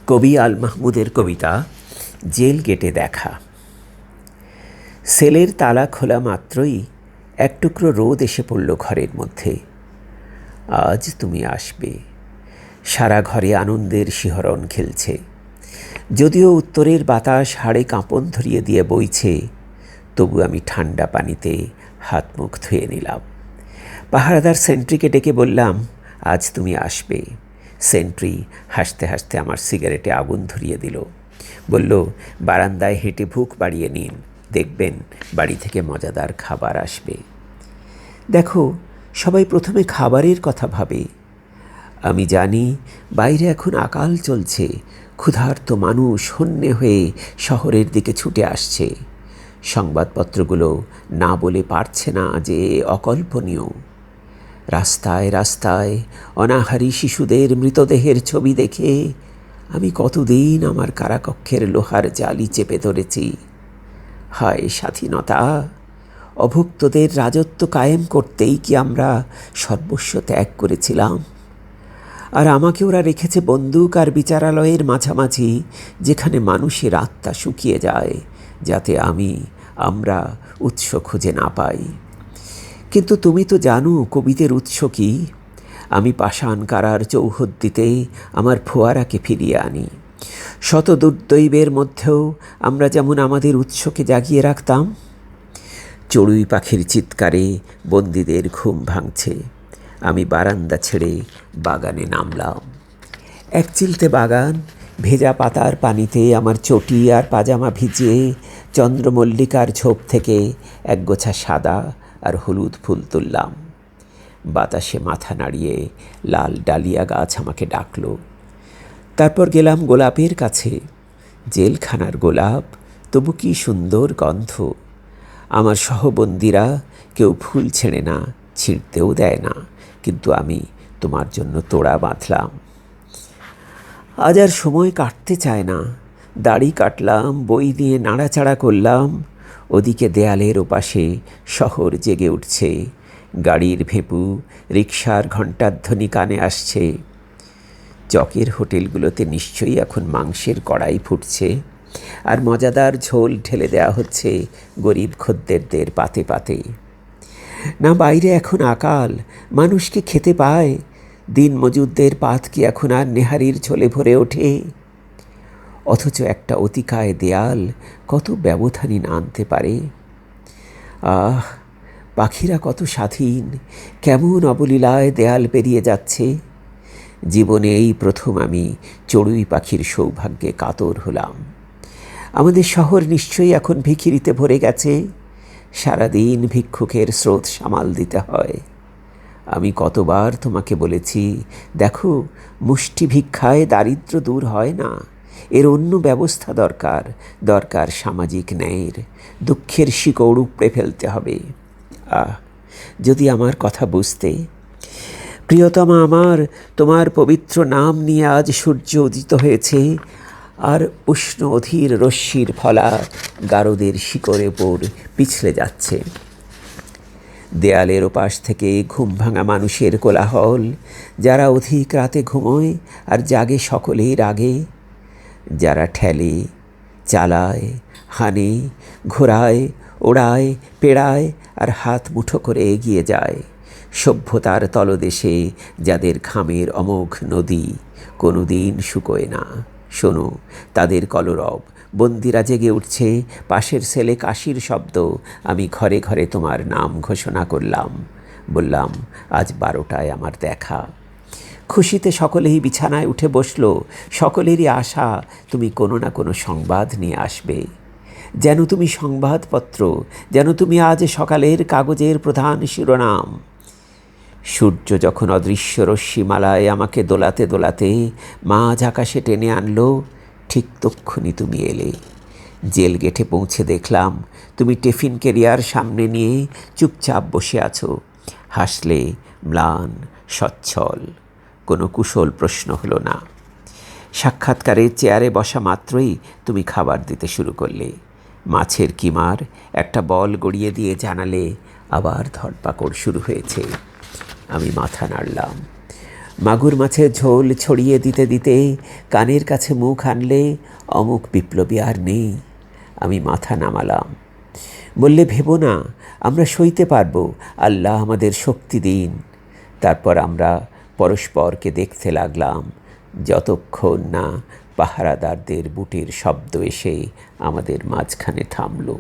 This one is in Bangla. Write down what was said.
কবি আল মাহমুদের কবিতা জেল গেটে দেখা। সেলের তালা খোলা মাত্রই এক টুকরো রোদ এসে পড়ল ঘরের মধ্যে। আজ তুমি আসবে। সারা ঘরে আনন্দের শিহরণ খেলছে। যদিও উত্তরের বাতাস হাড়ে কাঁপন ধরিয়ে দিয়ে বইছে, তবু আমি ঠান্ডা পানিতে হাত মুখ ধুয়ে নিলাম। পাহারাদার সেন্ট্রিকে ডেকে বললাম, আজ তুমি আসবে। সেন্ট্রি হাসতে হাসতে আমার সিগারেটে আগুন ধরিয়ে দিল। বলল, বারান্দায় হেঁটে ভুখ বাড়িয়ে নিন, দেখবেন বাড়ি থেকে মজাদার খাবার আসবে। দেখো, সবাই প্রথমে খাবারের কথা ভাবে। আমি জানি বাইরে এখন আকাল চলছে, ক্ষুধার্ত মানুষ হন্যে হয়ে শহরের দিকে ছুটে আসছে। সংবাদপত্রগুলো না বলে পারছে না যে অকল্পনীয়। রাস্তায় রাস্তায় অনাহারী শিশুদের মৃতদেহের ছবি দেখে আমি কতদিন আমার কারাকক্ষের লোহার জালি চেপে ধরেছি। হায় স্বাধীনতা! অভুক্তদের রাজত্ব কায়েম করতেই কি আমরা সর্বস্ব ত্যাগ করেছিলাম? আর আমাকে ওরা রেখেছে বন্দুক আর বিচারালয়ের মাঝামাঝি, যেখানে মানুষের আত্মা শুকিয়ে যায়, যাতে আমরা উৎস খুঁজে না পাই। কিন্তু তুমি তো জানো কবিদের উৎস কি? আমি পাষাণ কারার চৌহদ্দিতে আমার ফোয়ারাকে ফিরিয়ে আনি। শত দুর্দৈবের মধ্যেও আমরা যেমন আমাদের উৎসকে জাগিয়ে রাখতাম। চড়ুই পাখির চিৎকারে বন্দীদের ঘুম ভাঙছে। আমি বারান্দা ছেড়ে বাগানে নামলাম। এক চিলতে বাগান, ভেজা পাতার পানিতে আমার চটি আর পাজামা ভিজিয়ে চন্দ্রমল্লিকার ঝোপ থেকে একগোছা সাদা আর হলুদ ফুল তুললাম। বাতাসে মাথা নাড়িয়ে লাল ডালিয়া গাছ আমাকে ডাকল। তারপর গেলাম গোলাপের কাছে। জেলখানার গোলাপ, তবু কি সুন্দর গন্ধ। আমার সহবন্দীরা কেউ ফুল ছেড়ে না, ছিঁড়তেও দেয় না, কিন্তু আমি তোমার জন্য তোড়া বাঁধলাম। আজ আর সময় কাটতে চায় না। দাড়ি কাটলাম, বই নিয়ে নাড়াচাড়া করলাম। ওদিকে দেয়ালের ওপাশে শহর জেগে উঠছে। গাড়ির ভেপু, রিকশার ঘণ্টাধ্বনি কানে আসছে। চকের হোটেলগুলোতে নিশ্চয়ই এখন মাংসের কড়াই ফুটছে, আর মজাদার ঝোল ঢেলে দেওয়া হচ্ছে গরিব খদ্দেরদের পাতে পাতে। না, বাইরে এখন আকাল, মানুষ কি খেতে পায়? দিন মজুরদের পাত কি এখন আর নেহারির ঝোলে ভরে ওঠে? অথচ একটা অতিকায় দেয়াল কত ব্যবধানী না আনতে পারে। আহ, পাখিরা কত স্বাধীন, কেমন অবলীলায় দেয়াল পেরিয়ে যাচ্ছে। জীবনে এই প্রথম আমি চড়ুই পাখির সৌভাগ্যে কাতর হলাম। আমাদের শহর নিশ্চয়ই এখন ভিখিরিতে ভরে গেছে। সারাদিন ভিক্ষুকের স্রোত সামাল দিতে হয়। আমি কতবার তোমাকে বলেছি, দেখো, মুষ্টি ভিক্ষায় দারিদ্র দূর হয় না। এর অন্য ব্যবস্থা দরকার সামাজিক ন্যায়ের। দুঃখের শিকড় উপড়ে ফেলতে হবে। যদি আমার কথা বুঝতে। প্রিয়তমা আমার, তোমার পবিত্র নাম নিয়ে আজ সূর্য উদিত হয়েছে, আর উষ্ণ অধীর রশ্মির ফলা গারদের শিকড়ের ওপর পিছলে যাচ্ছে। দেয়ালের ওপাশ থেকে ঘুম ভাঙা মানুষের কোলাহল, যারা অধিক রাতে ঘুমোয় আর জাগে সকলের আগে, যারা ঠেলে, চালায়, হানে, ঘোরায়, ওড়ায়, পেড়ায় আর হাত মুঠো করে এগিয়ে যায়। সভ্যতার তলদেশে যাদের ঘামের অমোঘ নদী কোনোদিন শুকোয় না। শোনো তাদের কলরব। বন্দিরা জেগে উঠছে, পাশের সেলে কাশির শব্দ। আমি ঘরে ঘরে তোমার নাম ঘোষণা করলাম। বললাম, আজ 12টায় আমার দেখা। খুশিতে সকলেই বিছানায় উঠে বসল। সকলেরই আশা তুমি কোনো না কোনো সংবাদ নিয়ে আসবে। যেন তুমি সংবাদপত্র, যেন তুমি আজ সকালের কাগজের প্রধান শিরোনাম। সূর্য যখন অদৃশ্য রশ্মিমালায় আমাকে দোলাতে দোলাতে মাঝ আকাশে টেনে আনলো, ঠিক তক্ষুনি তুমি এলে। জেল গেটে পৌঁছে দেখলাম তুমি টিফিন ক্যারিয়ার সামনে নিয়ে চুপচাপ বসে আছো। হাসলে, ম্লান, সচ্ছল। কোনো কুশল প্রশ্ন হলো না। সাক্ষাৎকারের চেয়ারে বসা মাত্রই তুমি খাবার দিতে শুরু করলে। মাছের কিমার একটা বল গড়িয়ে দিয়ে জানালে, আবার ধরপাকড় শুরু হয়েছে। আমি মাথা নাড়লাম। মাগুর মাছের ঝোল ছড়িয়ে দিতে দিতে কানের কাছে মুখ আনলে অমুক বিপ্লবী আর নেই। আমি মাথা নামালাম। বললে, ভেবো না, আমরা সইতে পারবো, আল্লাহ আমাদের শক্তি দিন। তারপর আমরা পরস্পরকে দেখতে লাগলাম, যতক্ষণ না পাহারাদারদের বুটের শব্দ এসে আমাদের মাঝখানে থামল।